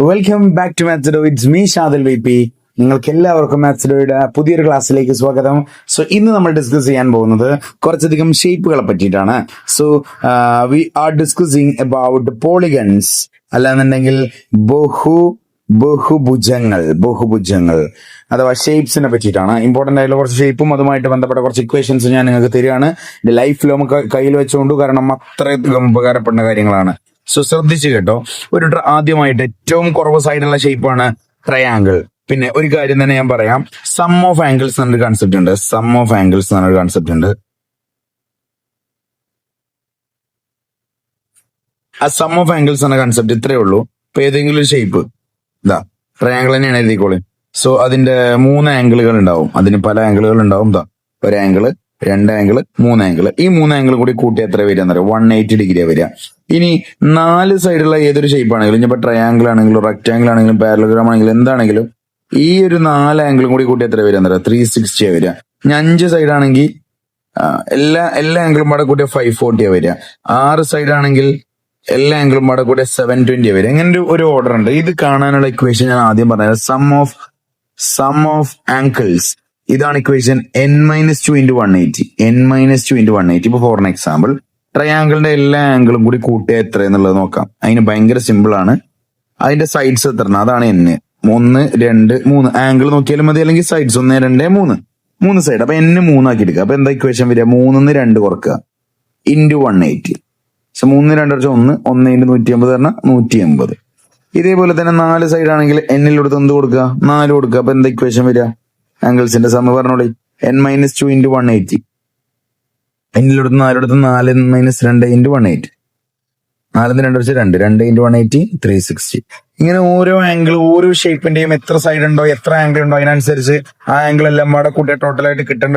Welcome back to Mathsdo. It's me Shadil V P. നിങ്ങൾക്ക് എല്ലാവർക്കും മാത്സ്ഡോയുടെ പുതിയൊരു ക്ലാസ്സിലേക്ക് സ്വാഗതം. സോ ഇന്ന് നമ്മൾ ഡിസ്കസ് ചെയ്യാൻ പോകുന്നത് കുറച്ചധികം ഷേപ്പുകളെ പറ്റിയിട്ടാണ്. So we R discussing about polygons, അല്ലാന്നുണ്ടെങ്കിൽ ബഹുഭുജങ്ങൾ അഥവാ ഷേപ്സിനെ പറ്റിയിട്ടാണ്. ഇമ്പോർട്ടന്റ് ആയിട്ടുള്ള കുറച്ച് ഷേപ്പും അതുമായിട്ട് ബന്ധപ്പെട്ട കുറച്ച് ഇക്വേഷൻസ് ഞാൻ നിങ്ങൾക്ക് തരികയാണ്. ലൈഫിൽ നമുക്ക് കയ്യിൽ വെച്ചുകൊണ്ട്, കാരണം അത്രയധികം ഉപകാരപ്പെടുന്ന കാര്യങ്ങളാണ്. സോ ശ്രദ്ധിച്ചു കേട്ടോ. ആദ്യമായിട്ട് ഏറ്റവും കുറവ് സൈഡുള്ള ഷേപ്പാണ് ട്രയാങ്കിൾ. പിന്നെ ഒരു കാര്യം തന്നെ ഞാൻ പറയാം, സം ഓഫ് ആംഗിൾസ് എന്നൊരു കൺസെപ്റ്റ് ഉണ്ട്. ആ സം ഓഫ് ആംഗിൾസ് എന്ന കൺസെപ്റ്റ് ഇത്രയേ ഉള്ളൂ. ഇപ്പൊ ഏതെങ്കിലും ഒരു ഷേപ്പ് ഇതാ ട്രയാങ്കിൾ തന്നെയാണ് എഴുതിക്കോളെ. സോ അതിന്റെ 3 ആംഗിളുകൾ ഉണ്ടാവും, അതിന് പല ആംഗിളുകൾ ഉണ്ടാവും. ഇതാ ഒരു ആംഗിള്, 2 ആംഗിള്, 3 ആംഗിള്. ഈ 3 ആംഗിൾ കൂടി കൂട്ടി എത്ര വരിക എന്നറിയാം? 180 ഡിഗ്രിയാണ് വരിക. ഇനി 4 സൈഡുള്ള ഏതൊരു ഷേപ്പ് ആണെങ്കിലും, ഇനിയിപ്പോ ട്രയാങ്കിൾ ആണെങ്കിലും റെക്ടാങ്കിൾ ആണെങ്കിലും പാരലഗ്രാം ആണെങ്കിലും എന്താണെങ്കിലും, ഈ ഒരു 4 ആംഗിളും കൂടി കൂട്ടി എത്ര വരിക എന്നറിയാം? 360 വരിക. ഇനി 5 സൈഡ് ആണെങ്കിൽ എല്ലാ ആംഗിളും പാടെ കൂട്ടിയ 540 വരിക. 6 സൈഡ് ആണെങ്കിൽ എല്ലാ ആംഗിളും പാടെ കൂട്ടിയ 720 വരിക. ഇങ്ങനെ ഒരു ഓർഡർ ഉണ്ട്. ഇത് കാണാനുള്ള ഇക്വേഷൻ ഞാൻ ആദ്യം പറഞ്ഞത് സം ഓഫ് ആംഗിൾസ്. ഇതാണ് equation n-2 into 180. n-2 into 180. ഇപ്പൊ ഫോർ എക്സാമ്പിൾ ട്രയാങ്കിളിന്റെ എല്ലാ ആംഗിളും കൂടി കൂട്ടിയ എത്ര എന്നുള്ളത് നോക്കാം. അതിന് ഭയങ്കര സിമ്പിൾ ആണ്. അതിന്റെ സൈഡ്സ് എത്ര? അതാണ് n. 1, 2, 3 ആംഗിൾ നോക്കിയാലും മതി, അല്ലെങ്കിൽ സൈഡ്സ് 1, 2, 3 സൈഡ്. അപ്പൊ n 3 ആക്കി എടുക്കുക. അപ്പൊ എന്താ ഇക്വേഷൻ വരിക? 3 2 കുറക്കുക ഇൻറ്റു 180. സോ 3 2 1, 1 ഇൻറ്റു 180 പറഞ്ഞാൽ 180. ഇതേപോലെ തന്നെ 4 സൈഡ് ആണെങ്കിൽ എന്നിലെടുത്ത് എന്ത് കൊടുക്കുക? 4 കൊടുക്കുക. അപ്പൊ എന്താ ഇക്വേഷൻ വരിക? ആംഗിൾസിന്റെ സമ പറഞ്ഞോളി. n-2 into 180. എന്നിലെടുത്ത് 4 4 2 into 180. 4 2 2 into 180 360. ഇങ്ങനെ ഓരോ ആംഗിൾ, ഓരോ ഷേപ്പിന്റെയും എത്ര സൈഡ് ഉണ്ടോ, എത്ര ആംഗിൾ ഉണ്ടോ, അതിനനുസരിച്ച് ആ ആംഗിൾ എല്ലാം കൂടെ കൂട്ടിയ ടോട്ടലായിട്ട് കിട്ടേണ്ട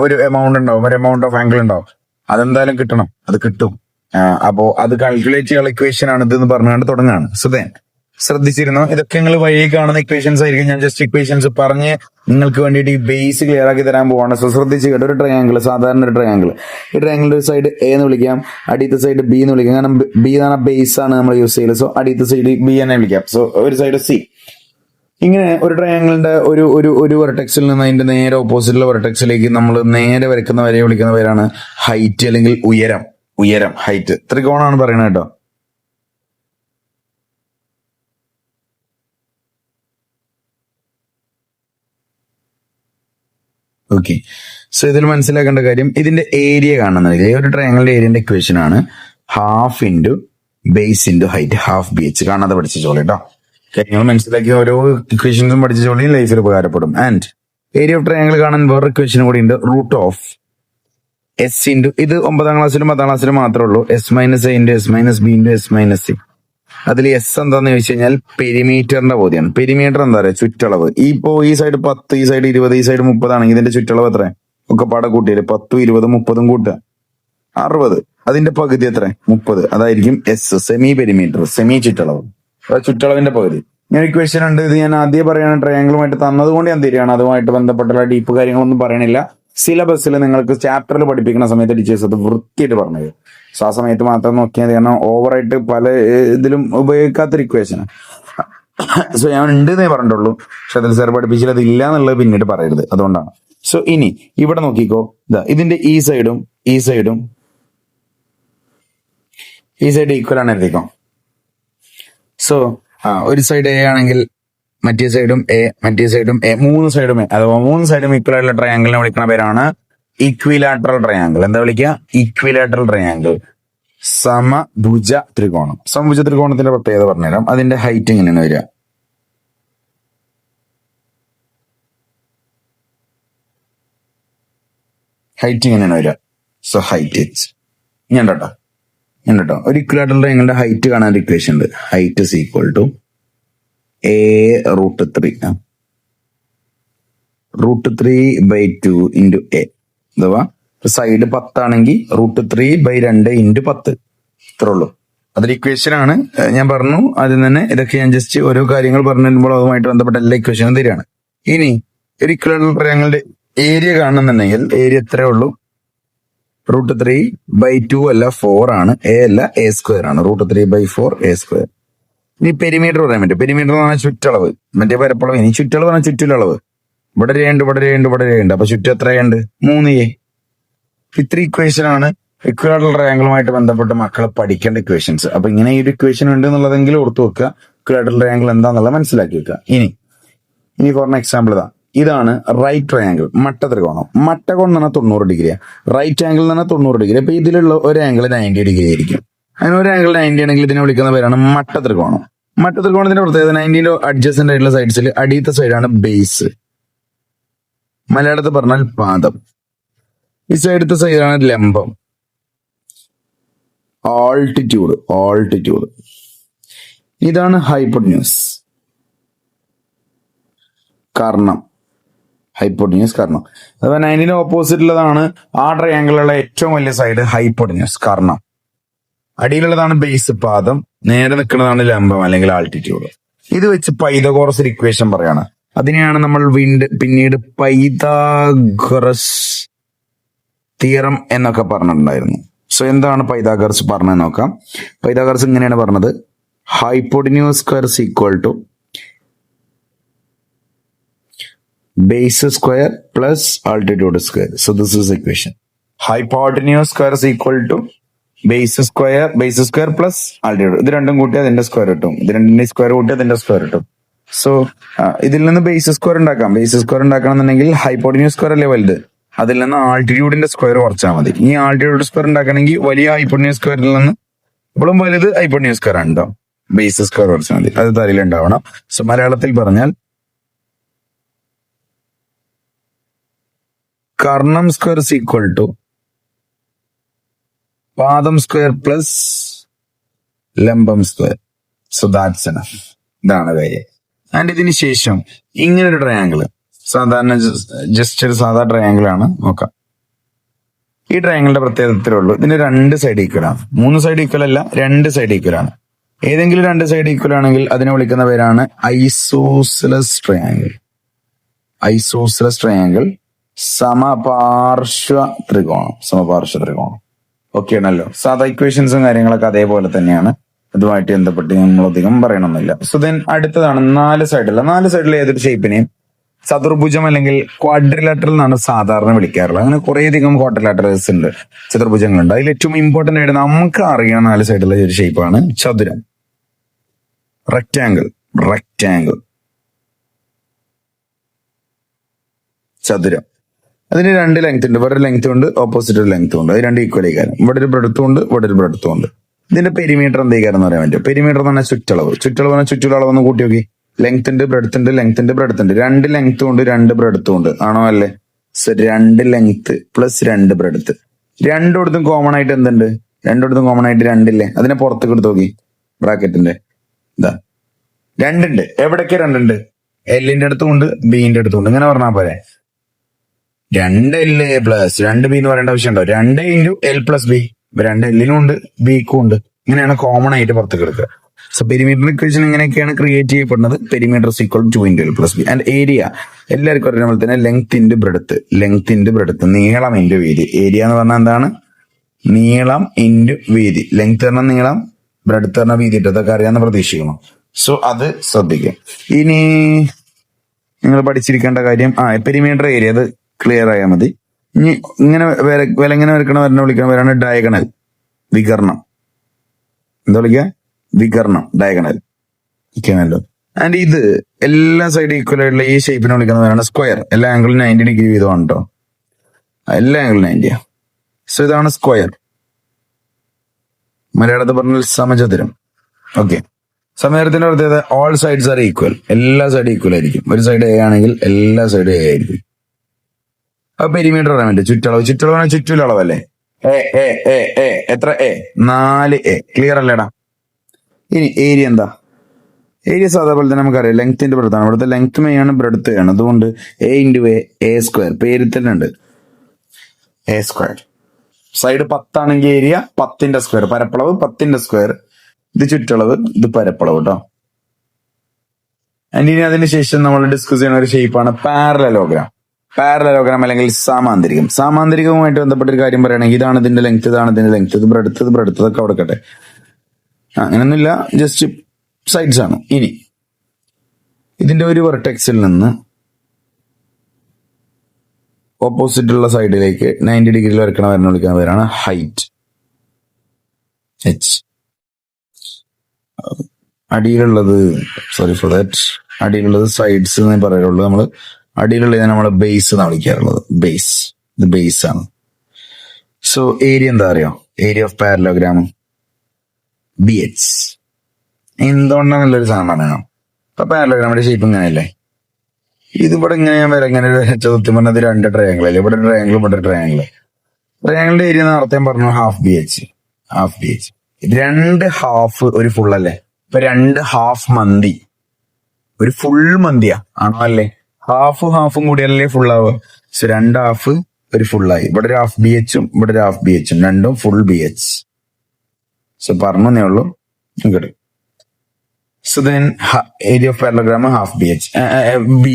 ഒരു എമൗണ്ട് ഉണ്ടാവും, ഒരു എമൗണ്ട് ഓഫ് ആംഗിൾ ഉണ്ടാവും. അതെന്തായാലും കിട്ടണം, അത് കിട്ടും. അപ്പോ അത് കാൽക്കുലേറ്റ് ചെയ്യാനുള്ള ഇക്വേഷൻ ആണ് ഇതെന്ന് പറഞ്ഞുകൊണ്ട് തുടങ്ങാണ്. സുധേൻ ശ്രദ്ധിച്ചിരുന്നോ? ഇതൊക്കെ നിങ്ങൾ വഴി കാണുന്ന ഇക്വേഷൻസ് ആയിരിക്കും. ഞാൻ ജസ്റ്റ് ഇക്വേഷൻസ് പറഞ്ഞ് നിങ്ങൾക്ക് വേണ്ടിയിട്ട് ഈ ബേസ് ക്ലിയർ ആക്കി തരാൻ പോവാണ്. സോ ശ്രദ്ധിച്ച് കേട്ടോ. ഒരു ട്രയാങ്കിൾ, സാധാരണ ഒരു ട്രയാങ്കിൾ. ഈ ട്രയാങ്കിളിന്റെ ഒരു സൈഡ് എ എന്ന് വിളിക്കാം, അടിയത്തെ സൈഡ് ബി എന്ന് വിളിക്കാം. കാരണം ബി എന്ന് പറഞ്ഞാൽ ബേസ് ആണ് നമ്മൾ യൂസ് ചെയ്യല്. സോ അടിയത്തെ സൈഡ് ബി എന്ന് വിളിക്കാം. സോ ഒരു സൈഡ് സി. ഇങ്ങനെ ഒരു ട്രയാങ്കിളിന്റെ ഒരു വെർട്ടെക്സിൽ നിന്ന് അതിന്റെ നേരെ ഓപ്പോസിറ്റുള്ള വെർട്ടെക്സിലേക്ക് നമ്മൾ നേരെ വരയ്ക്കുന്ന വരെ വിളിക്കുന്ന പേരാണ് ഹൈറ്റ്, അല്ലെങ്കിൽ ഉയരം. ഹൈറ്റ്. ത്രികോണമാണ് പറയുന്നത് കേട്ടോ. ഓക്കെ. സോ ഇതിൽ മനസ്സിലാക്കേണ്ട കാര്യം, ഇതിന്റെ ഏരിയ കാണുന്നത് ഒരു ട്രയാങ്കിളിന്റെ ഏരിയന്റെ ഇക്വേഷൻ ആണ് half into base into height, half BH. കാണാതെ പഠിച്ചോളൂ കേട്ടോ. കാര്യങ്ങൾ മനസ്സിലാക്കി ഓരോ ഇക്വേഷൻസും പഠിച്ചോളി, ലൈഫിൽ ഉപകാരപ്പെടും. ആൻഡ് ഏരിയ ഓഫ് ട്രയാങ്കിൾ കാണാൻ വേറെ ഇക്വേഷൻ കൂടി ഉണ്ട്, റൂട്ട് ഓഫ് എസ് ഇൻറ്റു, ഇത് 9ാം ക്ലാസ്സിലും 10ാം ക്ലാസ്സിലും മാത്രമേ ഉള്ളൂ, S-A into S-B into S-C. അതിൽ എസ് എന്താന്ന് ചോദിച്ചു കഴിഞ്ഞാൽ പെരിമീറ്ററിന്റെ ബോധ്യമാണ്. പെരിമീറ്റർ എന്താ പറയുക? ചുറ്റളവ്. ഈ സൈഡ് 10, ഈ സൈഡ് 20, ഈ സൈഡ് 30 ആണെങ്കിൽ ഇതിന്റെ ചുറ്റളവ് എത്ര? ഒക്കെ പാടെ കൂട്ടിയാല് 10, 20, 30 കൂട്ടുക 60. അതിന്റെ പകുതി എത്ര? 30. അതായിരിക്കും എസ്. സെമി പെരിമീറ്റർ, സെമി ചുറ്റളവ്, ചുറ്റളവിന്റെ പകുതി. ഞാൻ ഇക്വേഷൻ ഉണ്ട്. ഇത് ഞാൻ ആദ്യം പറയാണ്, ട്രയാങ്കിളുമായിട്ട് തന്നതുകൊണ്ട് ഞാൻ തരികയാണ്. അതുമായിട്ട് ബന്ധപ്പെട്ടുള്ള ഡീപ്പ് കാര്യങ്ങളൊന്നും പറയണില്ല. സിലബസിൽ നിങ്ങൾക്ക് ചാപ്റ്ററിൽ പഠിപ്പിക്കുന്ന സമയത്ത് ടീച്ചേഴ്സ് അത് വൃത്തിയായിട്ട് പറഞ്ഞത്. സോ ആ സമയത്ത് മാത്രം നോക്കിയാൽ മതി. കാരണം ഓവറായിട്ട് പല ഇതിലും ഉപയോഗിക്കാത്തൊരു ഇക്വേഷനാണ്. സോ ഞാൻ ഉണ്ടെന്നേ പറഞ്ഞിട്ടുള്ളൂ, പക്ഷെ അതിൽ സാർ പഠിപ്പിച്ചില്ല, അതില്ല എന്നുള്ളത് പിന്നീട് പറയരുത്. അതുകൊണ്ടാണ്. സോ ഇനി ഇവിടെ നോക്കിക്കോ. ഇതിന്റെ ഈ സൈഡ് ഈക്വൽ ആണ് എഴുതിക്കോ. സോ ഒരു സൈഡ് എ ആണെങ്കിൽ മറ്റേ സൈഡും എ, 3 സൈഡും എ, അഥവാ 3 സൈഡും ഈക്വൽ ആയിട്ടുള്ള ട്രയാങ്കിളിനെ വിളിക്കുന്ന പേരാണ് ഇക്വിലാറ്ററൽ ട്രയാങ്കിൾ. എന്താ വിളിക്കുക? Equilateral triangle. സമഭുജ ത്രികോണം. സമഭുജ ത്രികോണത്തിന്റെ പ്രത്യേകത പറഞ്ഞുതരാം. അതിന്റെ ഹൈറ്റ് എങ്ങനെയാണ് വരിക? So height H. ഞാൻ കേട്ടോ ഒരു ഇക്വിലാറ്ററൽ ട്രയാങ്കിളിന്റെ ഹൈറ്റ് കാണാൻ ഇക്വേഷൻ ഉണ്ട്. Height is equal to A√3 √3/2 into A. അഥവാ സൈഡ് 10 ആണെങ്കിൽ √3/2 into 10. ഇത്രേ ഉള്ളൂ. അതൊരു ഇക്വേഷൻ ആണ്. ഞാൻ പറഞ്ഞു അതിൽ തന്നെ ഇതൊക്കെ ഞാൻ ജസ്റ്റ് ഓരോ കാര്യങ്ങൾ പറഞ്ഞു തരുമ്പോൾ അതുമായിട്ട് ബന്ധപ്പെട്ട എല്ലാ ഇക്വേഷനും തരികയാണ്. ഇനി ഒരു ഇക്വിലാറ്ററൽ ട്രയാങ്കിളിന്റെ ഏരിയ കാണുന്നുണ്ടെങ്കിൽ ഏരിയ എത്രയേ ഉള്ളൂ? √3/2 അല്ല 4 ആണ്, A അല്ല A² ആണ്. √3/4 A². ഇനി പെരിമീറ്റർ പറയാൻ പറ്റും. പെരിമീറ്റർ എന്ന് പറഞ്ഞാൽ ചുറ്റളവ്, മറ്റേ പരപ്പളവ്. ഇനി ചുറ്റളവ് പറഞ്ഞാൽ ചുറ്റിലളവ്. ഇവിടെ രേണ്ട്, ഇവിടെ രേണ്ട്, ഇവിടെ രേണ്ട്. അപ്പൊ ചുറ്റും എത്രയുണ്ട്? 3a. ഇത്ര ഇക്വേഷൻ ആണ് ഇക്വലാറ്ററൽ ട്രയാങ്കിളുമായിട്ട് ബന്ധപ്പെട്ട് മക്കളെ പഠിക്കേണ്ട ഇക്വേഷൻസ്. അപ്പൊ ഇങ്ങനെ ഈ ഒരു ഇക്വേഷൻ ഉണ്ട് എന്നുള്ളതെങ്കിലും ഓർത്തു വെക്കുക. ഇക്വലാറ്ററൽ ട്രയാങ്കിൾ എന്താന്നുള്ളത് മനസ്സിലാക്കി വെക്കുക. ഇനി ഫോർ എക്സാമ്പിൾ ഇതാണ് റൈറ്റ് ട്രയാങ്കിൾ, മട്ടത്രികോണം. മട്ടകോണം എന്ന് പറഞ്ഞാൽ 90 ഡിഗ്രിയാണ്. റൈറ്റ് ആംഗിൾ എന്ന് പറഞ്ഞാൽ 90 ഡിഗ്രി. അപ്പൊ ഇതിലുള്ള ഒരു ആംഗിൾ 90 ഡിഗ്രി ആയിരിക്കും. അങ്ങനെ ഒരു ആംഗിൾ 90 ആണെങ്കിൽ ഇതിനെ വിളിക്കുന്ന പേരാണ് മട്ടത്രികോണം. മട്ടത്രികോണത്തിന്റെ പ്രത്യേകത 90 അഡ്ജസ്റ്റന്റ് ആയിട്ടുള്ള സൈഡ്സിൽ അടിയത്തെ സൈഡാണ് ബേസ്, മലയാളത്തിൽ പറഞ്ഞാൽ പാദം. ഈ സൈഡത്തെ സൈഡാണ് ലംബം, ആൾട്ടിറ്റ്യൂഡ്. ഇതാണ് ഹൈപ്പോട്ടന്യൂസ്, കർണം. കർണം. അഥവാ 90 ഓപ്പോസിറ്റ് ഉള്ളതാണ് ആ ട്രയാങ്കിളുള്ള ഏറ്റവും വലിയ സൈഡ് ഹൈപ്പോട്ടന്യൂസ്, കർണം. അടിയിലുള്ളതാണ് ബേസ്, പാദം. നേരെ നിൽക്കുന്നതാണ് ലംബം അല്ലെങ്കിൽ ആൾട്ടിറ്റ്യൂഡ്. ഇത് വെച്ച് പൈതഗോറസ് ഇക്വേഷൻ പറയാണ്. അതിനെയാണ് നമ്മൾ പിന്നീട് പൈതഗോറസ് തിയറം എന്നൊക്കെ പറഞ്ഞിട്ടുണ്ടായിരുന്നു. സോ എന്താണ് പൈതഗോറസ് പറഞ്ഞത് നോക്കാം. പൈതഗോറസ് ഇങ്ങനെയാണ് പറഞ്ഞത്: hypotenuse square is equal to base square plus altitude square. So this is equation. Hypotenuse square is equal to base square plus altitude. ഇത് രണ്ടും കൂട്ടി അതിന്റെ സ്ക്വയർ കിട്ടും. ഇത് രണ്ടിന്റെ സ്ക്വയർ കൂട്ടി അതിന്റെ സ്ക്വയർ കിട്ടും. സോ ഇതിൽ നിന്ന് ബേസ് സ്ക്വയർ ഉണ്ടാക്കാം. ബേസ് സ്ക്വയർ ഉണ്ടാക്കണമെന്നുണ്ടെങ്കിൽ ഹൈപ്പോട്ടന്യൂസ് സ്ക്വയർ അല്ലേ വലുത്, അതിൽ നിന്ന് ആൾട്ടിറ്റ്യൂഡിന്റെ സ്ക്വയർ കുറച്ചാൽ മതി. ഈ ആൾട്ടിറ്റ്യൂഡ് സ്ക്വയർ ഉണ്ടാക്കണമെങ്കിൽ വലിയ ഹൈപ്പോട്ടന്യൂസ് സ്ക്വയറിൽ നിന്ന് ഇപ്പോഴും വലുത് ഹൈപ്പോട്ടന്യൂസ് സ്ക്വയർ ആണ് കേട്ടോ. ബേസ് സ്ക്വയർ കുറച്ചാൽ മതി. അത് തലയിലുണ്ടാവണം. സോ മലയാളത്തിൽ പറഞ്ഞാൽ Karnam square is equal to പാദം സ്ക്വയർ പ്ലസ് ലംബം സ്ക്വയർ. So that's enough. ഇതാണ് കാര്യം. ആൻഡ് ഇതിന് ശേഷം ഇങ്ങനൊരു ട്രയാങ്കിള്, സാധാരണ ജസ്റ്റ് ഒരു സാധാ ട്രയാങ്കിൾ ആണ്. നോക്കാം. ഈ ട്രയാങ്കിളിന്റെ പ്രത്യേകതത്തിലുള്ളൂ ഇതിന് 2 സൈഡ് ഈക്വൽ ആണ്. 3 സൈഡ് ഈക്വൽ അല്ല, 2 സൈഡ് ഈക്വൽ ആണ്. ഏതെങ്കിലും 2 സൈഡ് ഈക്വൽ ആണെങ്കിൽ അതിനെ വിളിക്കുന്ന പേരാണ് ഐസോസിലസ് ട്രയാങ്കിൾ. സമപാർശ്വ ത്രികോണം. ഓക്കെ ആണല്ലോ. സാധാ ഇക്വേഷൻസും കാര്യങ്ങളൊക്കെ അതേപോലെ തന്നെയാണ്. അതുമായിട്ട് ബന്ധപ്പെട്ട് നമ്മളധികം പറയണമെന്നില്ല. സോ ദെൻ അടുത്തതാണ് 4 സൈഡിലുള്ള ഏതൊരു ഷേപ്പിനെയും ചതുർഭുജം അല്ലെങ്കിൽ ക്വാഡ്രിലാറ്ററൽ എന്നാണ് സാധാരണ വിളിക്കാറുള്ളത്. അങ്ങനെ കുറേയധികം ക്വാഡ്രിലാറ്ററൽസ് ഉണ്ട്, ചതുർഭുജങ്ങളുണ്ട്. അതിൽ ഏറ്റവും ഇമ്പോർട്ടന്റ് ആയിട്ട് നമുക്ക് അറിയാവുന്ന 4 സൈഡിലുള്ള ഒരു ഷേപ്പാണ് ചതുരം, റെക്ടാങ്കിൾ. ചതുരം അതിന് 2 ലെങ്ത് ഉണ്ട്. ഇവിടെ ഒരു ലെങ്ത് ഉണ്ട്, ഓപ്പോസിറ്റ് ഒരു ലെങ്ത് ഉണ്ട്. അത് 2 ഈക്വൽ ആയിക്കാരം. ഇവിടെ ഒരു ബ്രെഡ്ത്തും ഉണ്ട്, ഇവിടെ ഒരു ബ്രെഡ്ത്തും ഉണ്ട്. ഇതിന്റെ പെരിമീറ്റർ എന്തായിക്കാരം എന്ന് പറയാൻ പറ്റും. പെരിമീറ്റർ എന്ന് പറഞ്ഞാൽ ചുറ്റളവ്. ചുറ്റളവ് ഒന്ന് കൂട്ടി നോക്കി. ലെങ്ത് ഉണ്ട്, ബ്രെഡ്ത്ത് ഉണ്ട്. 2 ലെങ്ത്തും ഉണ്ട്, 2 ബ്രെഡ്ത്തും ഉണ്ട്. ആണോ അല്ലേ? So 2 length plus 2 breadth. രണ്ടിടത്തും കോമൺ ആയിട്ട് എന്തുണ്ട്? 2 ഇല്ലേ? അതിനെ പുറത്തേക്ക് എടുത്ത് നോക്കി. ബ്രാക്കറ്റിന്റെ ഇതാ 2 ഉണ്ട്. എവിടൊക്കെ 2 ഉണ്ട്? എല്ലിന്റെ അടുത്തും ഉണ്ട്, ബിന്റെ അടുത്തും ഉണ്ട്. ഇങ്ങനെ പറഞ്ഞാൽ പോരെ. 2L പ്ലസ് 2B എന്ന് പറയേണ്ട ആവശ്യമുണ്ടോ? 2 ഇൻറ്റു L പ്ലസ് ബി. 2 എല്ലിനും ഉണ്ട്, ബിക്കും ഉണ്ട്. ഇങ്ങനെയാണ് കോമൺ ആയിട്ട് പുറത്തേക്ക് എടുക്കുക. സോ പെരിമീറ്റർ ഇക്വേഷൻ ഇങ്ങനെയൊക്കെയാണ് ക്രിയേറ്റ് ചെയ്യപ്പെടുന്നത്. Perimeter equal 2 into L plus B. And area എല്ലാവർക്കും അറിയുന്ന പോലെ തന്നെ ലെങ്ത് ഇൻറ്റു ബ്രെഡ്ത്ത്, നീളം ഇൻറ്റു വീതി. ഏരിയ എന്ന് പറഞ്ഞാൽ എന്താണ്? നീളം ഇൻറ്റു വീതി. ലെങ്ത് പറഞ്ഞാൽ നീളം, ബ്രെഡ്ത്ത് പറഞ്ഞാൽ വീതി. ഇതൊക്കെ അറിയാമെന്ന് പ്രതീക്ഷിക്കണം. സോ അത് ശ്രദ്ധിക്കുക. ഇനി നിങ്ങൾ പഠിച്ചിരിക്കേണ്ട കാര്യം പെരിമീറ്റർ ഏരിയ, അത് ക്ലിയർ ആയാൽ മതി. ഇനി ഇങ്ങനെ ഇങ്ങനെ വിളിക്കണവരാണ് ഡയഗണൽ, വികർണം. എന്താ വിളിക്കുക? വികർണം, ഡയഗണൽ. ഓക്കെയാണല്ലോ. ആൻഡ് ഇത് എല്ലാ സൈഡ് ഈക്വൽ ആയിട്ടുള്ള ഈ ഷേപ്പിനെ വിളിക്കുന്നവരാണ് സ്ക്വയർ. എല്ലാ ആംഗിളും 90 ഡിഗ്രി വീതമാണ് കേട്ടോ. എല്ലാ ആംഗിളും 90. സോ ഇതാണ് സ്ക്വയർ. മലയാളത്തിൽ പറഞ്ഞാൽ സമചതുരം. ഓക്കെ. സമചതുരത്തിന്റെ പ്രത്യേകത ഓൾ സൈഡ്സ് ആർ ഈക്വൽ. എല്ലാ സൈഡും ഈക്വൽ ആയിരിക്കും. ഒരു സൈഡ് എ ആണെങ്കിൽ എല്ലാ സൈഡും എ ആയിരിക്കും. അപ്പൊ പെരിമീറ്റർ പറയാൻ പറ്റും. ചുറ്റളവ് ചുറ്റുലളവല്ലേ? എത്ര? 4a. ക്ലിയർ അല്ലേടാ? ഇനി ഏരിയ എന്താ? ഏരിയ സാധാ പോലെ തന്നെ നമുക്കറിയാം, ലെങ്ത്തിന്റെ ബ്രെഡ്ത്താണ്. ഇവിടുത്തെ ലെങ്ത് മെയ്യാണ്, ബ്രെഡ്ത്ത് ആണ്. അതുകൊണ്ട് a ഇൻറ്റു a സ്ക്വയർ. പേരിൽ തന്നെ ഉണ്ട് a സ്ക്വയർ. സൈഡ് 10 ആണെങ്കിൽ ഏരിയ 10ന്റെ സ്ക്വയർ. പരപ്പളവ് 10ന്റെ സ്ക്വയർ. ഇത് ചുറ്റളവ്, ഇത് പരപ്പളവ് കേട്ടോ. ആൻഡ് ഇനി അതിന് ശേഷം നമ്മൾ ഡിസ്കസ് ചെയ്യുന്ന ഒരു ഷേപ്പാണ് പാരലലോഗ്രാം അല്ലെങ്കിൽ സാമാന്തരികം. സാമാന്തരികവുമായിട്ട് ബന്ധപ്പെട്ട ഒരു കാര്യം പറയുകയാണെങ്കിൽ ഇതാണ് ഇതിന്റെ ലെങ്ത്, ഇത് ബ്രെഡ്ത്ത്, ഇതൊക്കെ കൊടുക്കട്ടെ. അങ്ങനെയൊന്നുമില്ല, ജസ്റ്റ് സൈഡ്സ് ആണ്. ഇനി ഇതിന്റെ ഒരു വെർട്ടെക്സിൽ നിന്ന് ഓപ്പോസിറ്റ് ഉള്ള സൈഡിലേക്ക് 90 ഡിഗ്രിയിൽ വരയ്ക്കണ വരനെ വിളിക്കുന്ന പേരാണ് ഹൈറ്റ്, എച്ച്. അടിയിലുള്ളത് സോറി ഫോർ ദാറ്റ്, അടിയിലുള്ളത് സൈഡ്സ് എന്നേ പറയുള്ളൂ. നമ്മൾ അടിയിലുള്ളതിനെ നമ്മൾ ബേസ് എന്നാണ് വിളിക്കാറുള്ളത്. ബേസ്, ഇത് ബേസ് ആണ്. സോ ഏരിയ എന്താ അറിയോ? Area of parallelogram B H. എന്തുകൊണ്ടാണ് നല്ലൊരു സാധനം പറഞ്ഞോ? അപ്പൊ പാരലോഗ്രാമിന്റെ ഷേപ്പ് ഇങ്ങനെയല്ലേ? ഇതിവിടെ ഇങ്ങനെ ഞാൻ വരെ ഇങ്ങനെ ചോദ്യം പറഞ്ഞത് 2 ട്രയാങ്കിൾ അല്ലേ? ഇവിടെ ട്രയാങ്കിൾ, ഇവിടെ ട്രയാങ്കിൾ. ട്രയാങ്കിളിന്റെ ഏരിയ നേരത്തെ പറഞ്ഞു ഹാഫ് ബി എച്ച്. 2 ഹാഫ് ഒരു ഫുൾ അല്ലേ? ഇപ്പൊ 2 ഹാഫ് മന്തി ഒരു ഫുൾ മന്തിയാ ആണോ? അല്ലേ? ഹാഫും കൂടിയല്ലേ ഫുൾ ആവുക. സോ 2 ഹാഫ് ഒരു ഫുള്ളായി. ഇവിടെ ഒരു ഹാഫ് ബി എച്ചും ഇവിടെ ഒരു ഹാഫ് ബി എച്ചും, രണ്ടും ഫുൾ ബി എച്ച്. സോ പറഞ്ഞേ ഉള്ളൂ ഇങ്ങോട്ട്. So then area of parallelogram half B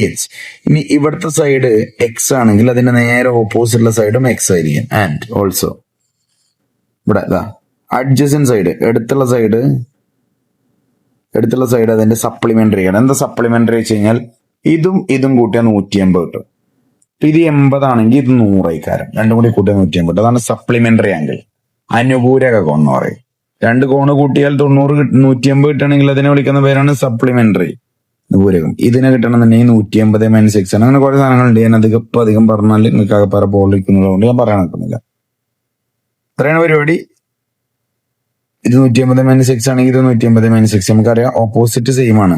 H. ഇനി ഇവിടുത്തെ സൈഡ് എക്സ് ആണെങ്കിൽ അതിന്റെ നേരെ ഓപ്പോസിറ്റുള്ള സൈഡും എക്സ് ആയിരിക്കും. ആൻഡ് ഓൾസോ ഇവിടെ അഡ്ജസന്റ് സൈഡ്, എടുത്തുള്ള സൈഡ് അതിന്റെ സപ്ലിമെന്ററി ആണ്. എന്താ സപ്ലിമെന്ററി വെച്ച് കഴിഞ്ഞാൽ ഇതും കൂട്ടിയാൽ 180 കിട്ടും. ഇത് 80 ആണെങ്കിൽ ഇത് 100 ആയിക്കാരം. രണ്ടും കൂടി കൂട്ടിയാൽ 180. അതാണ് സപ്ലിമെന്ററി ആംഗിൾ, അനുപൂരക കോൺ എന്ന് പറയും. 2 കോണ് കൂട്ടിയാൽ 90 180 കിട്ടണമെങ്കിൽ അതിനെ വിളിക്കുന്ന പേരാണ് സപ്ലിമെന്ററി, അനുപൂരകം. ഇതിനെ കിട്ടണമെന്നുണ്ടെങ്കിൽ 180 - x ആണ്. അങ്ങനെ കുറെ സാധനങ്ങളുണ്ട്. ഞാൻ അധികം പറഞ്ഞാൽ നിങ്ങൾക്ക് അകപ്പാറ പോളിക്കുന്നതുകൊണ്ട് ഞാൻ പറയാൻ നിൽക്കുന്നില്ല. ഇത്രയാണ് പരിപാടി. ഇത് 180 - x ആണെങ്കിൽ ഇത് 180 - x. നമുക്കറിയാം ഓപ്പോസിറ്റ് സെയിം ആണ്.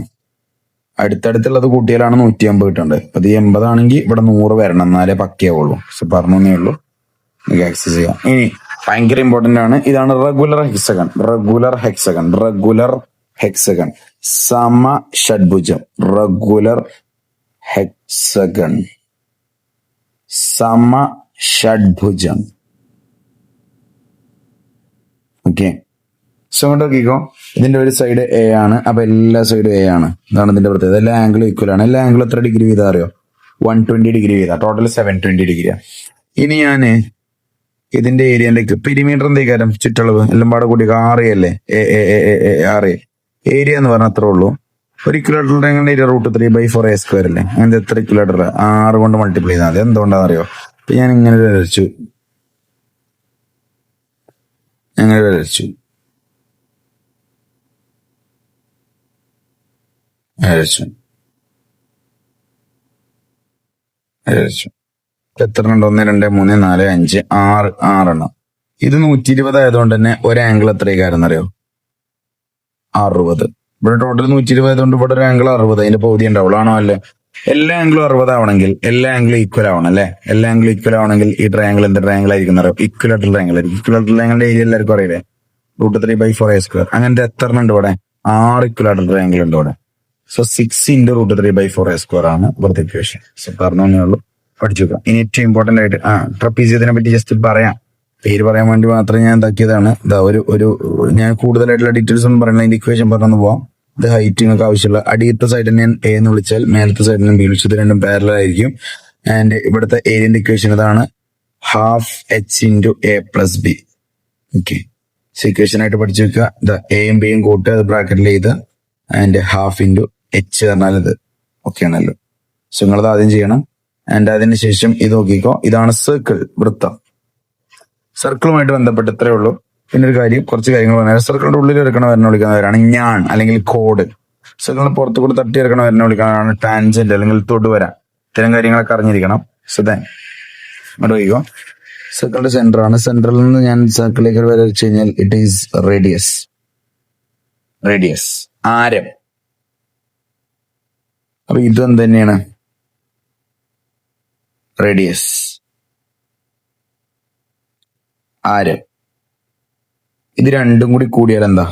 അടുത്തടുത്തുള്ളത് കൂട്ടിയാലാണ് 180 കിട്ടേണ്ടത്. അത് 80 ആണെങ്കിൽ ഇവിടെ 100 വരണം, എന്നാലേ പക്കയാവുള്ളൂ. സോ പറഞ്ഞേ ഉള്ളൂ, നിങ്ങൾക്ക് ആക്സസ് ചെയ്യാം. ഇനി ഭയങ്കര ഇമ്പോർട്ടന്റ് ആണ്. ഇതാണ് റെഗുലർ ഹെക്സഗൺ, സമ ഷഡ്ഭുജം. റെഗുലർ ഹെക്സഗൺ, സമ ഷഡ്ഭുജം. ഓക്കെ, സോ ഇങ്ങോട്ട് നോക്കിക്കോ. ഇതിന്റെ ഒരു സൈഡ് എ ആണ്. അപ്പൊ എല്ലാ സൈഡും എ ആണ്. ഇതാണ് ഇതിന്റെ പ്രത്യേകത. എല്ലാ ആംഗിളും ഈക്വൽ ആണ്. എല്ലാ ആംഗിളും എത്ര ഡിഗ്രി വീതം അറിയോ? 120 ഡിഗ്രി വീതം. ടോട്ടൽ 720 ഡിഗ്രിയാണ്. ഇനി ഞാന് ഇതിന്റെ ഏരിയന്റെ പെരിമീറ്റർ എന്തേക്കാരം ചുറ്റളവ് എല്ലാം പാടെ കൂടി 6 അല്ലേ? 6 ഏരിയ എന്ന് പറഞ്ഞാൽ അത്രേ ഉള്ളൂ. ഒരു കിലോമീറ്റർ ഏരിയ √3/4 അല്ലേ? അങ്ങനത്തെ എത്ര കിലോമീറ്റർ? 6 കൊണ്ട് മൾട്ടിപ്ലൈ ചെയ്താൽ മതി. എന്തുകൊണ്ടാണെന്നറിയോ? അപ്പൊ ഞാൻ ഇങ്ങനെ വരച്ചു. എത്ര ഉണ്ട്? 1 2 3 4 5 6 6 ഇത് 120 ആയതുകൊണ്ട് തന്നെ ഒരു ആംഗിൾ എത്രയായിരുന്നു അറിയോ? 60. ഇവിടെ ടോട്ടൽ 120 ആയതുകൊണ്ട് ഇവിടെ ഒരു ആംഗിൾ 60. അതിന്റെ പകുതി ഉണ്ടാവുള്ളൂ. ആണോ? അല്ലേ? എല്ലാ ആംഗിളും 60 ആവണമെങ്കിൽ എല്ലാ ആംഗിളും ഈക്വൽ ആവണം അല്ലെ? എല്ലാ ആംഗിളും ഈക്വൽ ആവണമെങ്കിൽ ഈ ട്രയാംഗിൾ എന്ത് ട്രയാംഗിൾ ആയിരിക്കും അറിയോ? ഇക്വലാറ്ററൽ ട്രയാംഗിൾ ആയിരിക്കും. ഇക്വലാറ്ററൽ ട്രയാംഗിളിന്റെ ഏരിയ എല്ലാവർക്കും അറിയില്ലേ? √3/4 അങ്ങനത്തെ എത്ര ഉണ്ട് ഇവിടെ? 6 ഇക്വലാറ്ററൽ ട്രയാംഗിൾ ഉണ്ട് ഇവിടെ. സോ 6 × √3/4 ആണ് ഇവിടുത്തെ ഇക്വേഷൻ. സോ പറഞ്ഞേ ഉള്ളൂ, പഠിച്ചു വെക്കാം. ഇനി ഏറ്റവും ഇമ്പോർട്ടന്റ് ആയിട്ട് ട്രപ്പീസിയത്തിനെ പറ്റി ജസ്റ്റ് പറയാം. പേര് പറയാൻ വേണ്ടി മാത്രം ഞാൻ എന്താക്കിയതാണ്. ഞാൻ കൂടുതലായിട്ടുള്ള ഡീറ്റെയിൽസ് ഒന്നും പറയണില്ല. ഇതിന്റെ ഇക്വേഷൻ പറഞ്ഞു പോവാം. ഇത് ഹൈറ്റ് നിങ്ങൾക്ക് ആവശ്യമുള്ള അടിയത്തെ സൈഡിൽ ഞാൻ എ എന്ന് വിളിച്ചാൽ മേലത്തെ സൈഡിൽ ഞാൻ ബി വിളിച്ചത്, രണ്ടും പാരലൽ ആയിരിക്കും. ആൻഡ് ഇവിടുത്തെ ഏരിയന്റെ ഇക്വേഷൻ ഇതാണ്, ½ H × A + B. Okay, equation ആയിട്ട് പഠിച്ചു വെക്കുക. എയും ബിയും കൂട്ടുക, അത് ബ്രാക്കറ്റിൽ ചെയ്ത് ആൻഡ് ½ × H പറഞ്ഞാൽ ഇത്. ഓക്കെ ആണല്ലോ? സോ നിങ്ങളത് ആദ്യം ചെയ്യണം. ആൻഡ് അതിന് ശേഷം ഇത് നോക്കിക്കോ. ഇതാണ് സർക്കിൾ, വൃത്തം. സർക്കിളുമായിട്ട് ബന്ധപ്പെട്ട് ഇത്രേ ഉള്ളൂ. പിന്നെ ഒരു കാര്യം, കുറച്ച് കാര്യങ്ങൾ പറഞ്ഞാൽ സർക്കിളിന്റെ ഉള്ളിൽ ഇറക്കണ വരനെ വിളിക്കുന്നവരാണ് ഞാൻ അല്ലെങ്കിൽ കോഡ്. സർക്കിളിന് പുറത്തു കൂടെ തട്ടി ഇറക്കണ വരനെ വിളിക്കുന്നവരാണ് ടാൻജന്റ് അല്ലെങ്കിൽ തൊടുവര. ഇത്തരം കാര്യങ്ങളൊക്കെ അറിഞ്ഞിരിക്കണം. സുധൻ അങ്ങോട്ട് പോയിക്കോ. സർക്കിളിന്റെ സെന്റർ ആണ്. സെന്ററിൽ നിന്ന് ഞാൻ സർക്കിളിലേക്ക് വരെ വെച്ച് കഴിഞ്ഞാൽ ഇറ്റ് ഈസ് റേഡിയസ്, ആരം. അപ്പൊ ഇതും തന്നെയാണ് റേഡിയസ്, ആരം. ഇത് രണ്ടും കൂടി കൂടിയാൽ എന്താ?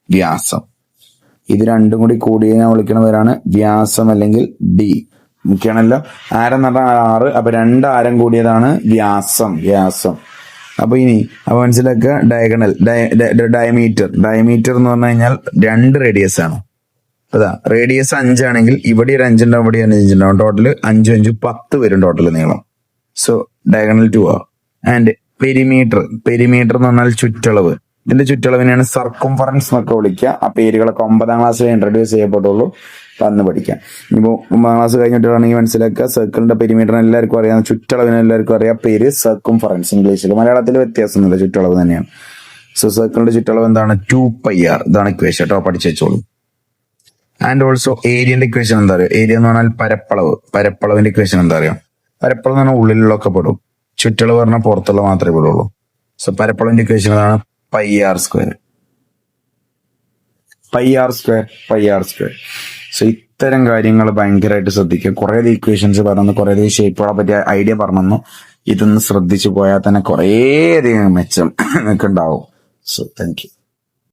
വ്യാസം. ഇത് രണ്ടും കൂടി കൂടിയ വിളിക്കുന്നവരാണ് വ്യാസം അല്ലെങ്കിൽ ഡി. മുഖ്യാണല്ലോ. ആരം എന്ന് പറഞ്ഞാൽ 6. അപ്പൊ 2 ആരം കൂടിയതാണ് വ്യാസം. അപ്പൊ മനസ്സിലാക്കുക. ഡയമീറ്റർ എന്ന് പറഞ്ഞു കഴിഞ്ഞാൽ 2 റേഡിയസ് ആണ്. അതാ റേഡിയസ് 5 ആണെങ്കിൽ ഇവിടെ ഒരു 5 ഉണ്ടാവും, ഇവിടെ 5 ഉണ്ടാവും. ടോട്ടൽ 5 5 10 വരും ടോട്ടൽ നീളം. സോ ഡയഗണൽ 2 ആവും. ആൻഡ് പെരിമീറ്റർ എന്ന് പറഞ്ഞാൽ ചുറ്റളവ്. ഇതിന്റെ ചുറ്റളവിനെയാണ് സർക്കംഫറൻസ് എന്നൊക്കെ വിളിക്കുക. ആ പേരുകളൊക്കെ 9ാം ക്ലാസ്സിൽ ഇൻട്രൊഡ്യൂസ് ചെയ്യപ്പെട്ടുള്ളൂ. അന്ന് പഠിക്കാം. ഇനിയിപ്പോ 9ാം ക്ലാസ് കഴിഞ്ഞിട്ടാണെങ്കിൽ മനസ്സിലാക്കുക, സർക്കിളിന്റെ പെരിമീറ്ററിന് എല്ലാവർക്കും അറിയാം, ചുറ്റളവിന് എല്ലാവർക്കും അറിയാം, പേര് സർക്കംഫറൻസ്. ഇംഗ്ലീഷിൽ, മലയാളത്തിൽ വ്യത്യാസമൊന്നുമില്ല, ചുറ്റളവ് തന്നെയാണ്. സോ സർക്കിളിന്റെ ചുറ്റളവ് എന്താണ്? 2πr. ഇതാണ് ഇക്വേഷൻ കേട്ടോ, പഠിച്ചു വെച്ചോളൂ. ആൻഡ് ഓൾസോ ഏരിയന്റെ ഇക്വേഷൻ എന്താ അറിയോ? ഏരിയ എന്ന് പറഞ്ഞാൽ പരപ്പളവ്. പരപ്പളവിന്റെ ഇക്വേഷൻ എന്താ അറിയോ? പരപ്പളവ് എന്ന് പറഞ്ഞാൽ ഉള്ളിലുള്ളൊക്കെ പെടും, ചുറ്റളവ് പറഞ്ഞാൽ പുറത്തുള്ള മാത്രമേ പെടുള്ളൂ. സോ പരപ്പളവിന്റെ ഇക്വേഷൻ എന്താണ്? πr². πr². സോ ഇത്തരം കാര്യങ്ങൾ ഭയങ്കരമായിട്ട് ശ്രദ്ധിക്കുക. കുറെ ഇക്വേഷൻസ് പറഞ്ഞു, കുറെ ഷേപ്പുകളെ പറ്റിയ ഐഡിയ പറഞ്ഞു. ഇതൊന്ന് ശ്രദ്ധിച്ചു പോയാൽ തന്നെ കുറേയധികം മെച്ചം നിങ്ങൾക്ക് ഉണ്ടാവും. So thank you.